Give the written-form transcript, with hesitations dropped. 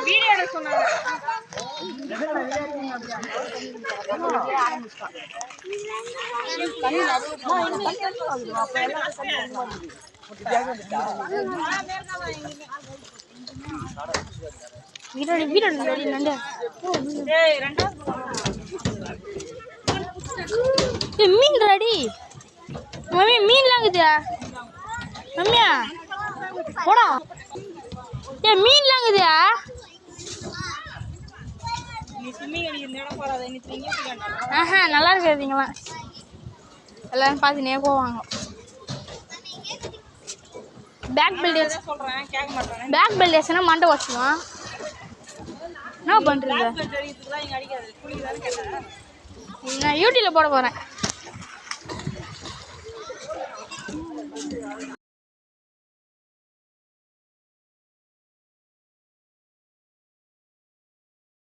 Video எடுக்க சொன்னாங்க. மீன் ready mummy, மீன்லாம் இருக்குதா மம்மியா? போடா மீன்லாம் இருக்குதா? ஆஹா, நல்லா இருக்காதீங்களாம். எல்லாரும் பார்த்துனே போவாங்க. பேக் பெல்ட் மண்டை வச்சுருவான். என்ன பண்ணுறது? நான் யூடியூப்ல போட போகிறேன்.